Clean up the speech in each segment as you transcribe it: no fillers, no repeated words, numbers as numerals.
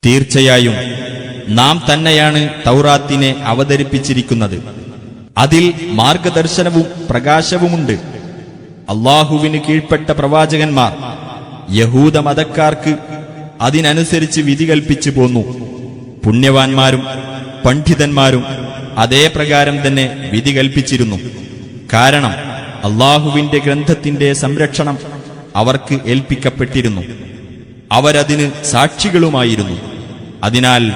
തീർച്ചയായും നാം തന്നെയാണ് തൗറാത്തിനെ അവതരിപ്പിച്ചിരിക്കുന്നത്. അതിൽ മാർഗദർശനവും പ്രകാശവുമുണ്ട്. അല്ലാഹുവിന് കീഴ്പ്പെട്ട പ്രവാചകന്മാർ യഹൂദ മതക്കാർക്ക് അതിനനുസരിച്ച് വിധി കൽപ്പിച്ചു പോന്നു. പുണ്യവാന്മാരും പണ്ഡിതന്മാരും അതേ പ്രകാരം തന്നെ വിധി കൽപ്പിച്ചിരുന്നു. കാരണം അല്ലാഹുവിന്റെ ഗ്രന്ഥത്തിന്റെ സംരക്ഷണം അവർക്ക് ഏൽപ്പിക്കപ്പെട്ടിരുന്നു. അവരതിന് സാക്ഷികളുമായിരുന്നു. അതിനാൽ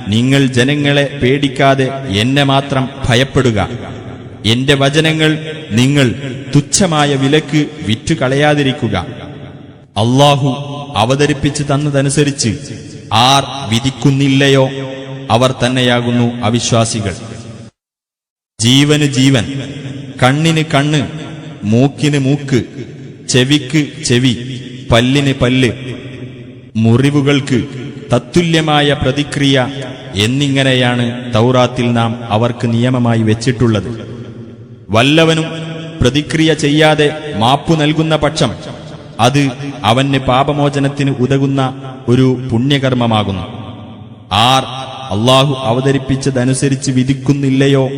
നിങ്ങൾ ജനങ്ങളെ പേടിക്കാതെ എന്നെ മാത്രം ഭയപ്പെടുക. എന്റെ വചനങ്ങൾ നിങ്ങൾ തുച്ഛമായ വിലക്ക് വിറ്റുകളയാതിരിക്കുക. അല്ലാഹു അവതരിപ്പിച്ചു തന്നതനുസരിച്ച് ആർ വിധിക്കുന്നില്ലയോ അവർ തന്നെയാകുന്നു അവിശ്വാസികൾ. ജീവന് ജീവൻ, കണ്ണിന് കണ്ണ്, മൂക്കിന് മൂക്ക്, ചെവിക്ക് ചെവി, പല്ലിന് പല്ല്, മുറിവുകൾക്ക് തത്തുല്യമായ പ്രതിക്രിയ എന്നിങ്ങനെയാണ് തൗറാത്തിൽ നാം അവർക്ക് നിയമമായി വെച്ചിട്ടുള്ളത്. വല്ലവനും പ്രതിക്രിയ ചെയ്യാതെ മാപ്പു നൽകുന്ന പക്ഷം അത് അവന് പാപമോചനത്തിന് ഉതകുന്ന ഒരു പുണ്യകർമ്മമാകുന്നു. ആർ അല്ലാഹു അവതരിപ്പിച്ചതനുസരിച്ച് വിധിക്കുന്നില്ലയോ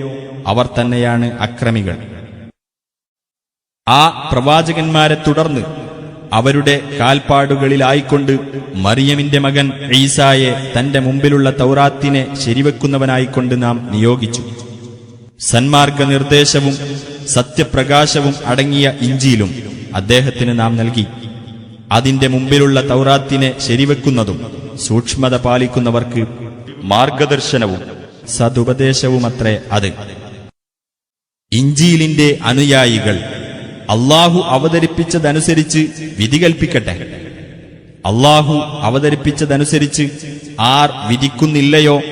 അവർ തന്നെയാണ് അക്രമികൾ. ആ പ്രവാചകന്മാരെ തുടർന്ന് അവരുടെ കാൽപ്പാടുകളിലായിക്കൊണ്ട് മറിയമിന്റെ മകൻ ഈസായെ തന്റെ മുമ്പിലുള്ള തൗറാത്തിനെ ശരിവെക്കുന്നവനായിക്കൊണ്ട് നാം നിയോഗിച്ചു. സന്മാർഗ നിർദ്ദേശവും സത്യപ്രകാശവും അടങ്ങിയ ഇഞ്ചീലും അദ്ദേഹത്തിന് നാം നൽകി. അതിന്റെ മുമ്പിലുള്ള തൗറാത്തിനെ ശരിവെക്കുന്നതും സൂക്ഷ്മത പാലിക്കുന്നവർക്ക് മാർഗദർശനവും സതുപദേശവുമത്രേ അത്. ഇഞ്ചീലിന്റെ അനുയായികൾ അല്ലാഹു അവതരിപ്പിച്ചതനുസരിച്ച് വിധി കൽപ്പിക്കട്ടെ. അല്ലാഹു അവതരിപ്പിച്ചതനുസരിച്ച് ആർ വിധിക്കുന്നില്ലയോ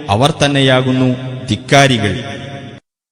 അവർ തന്നെയാകുന്നു ധിക്കാരികൾ.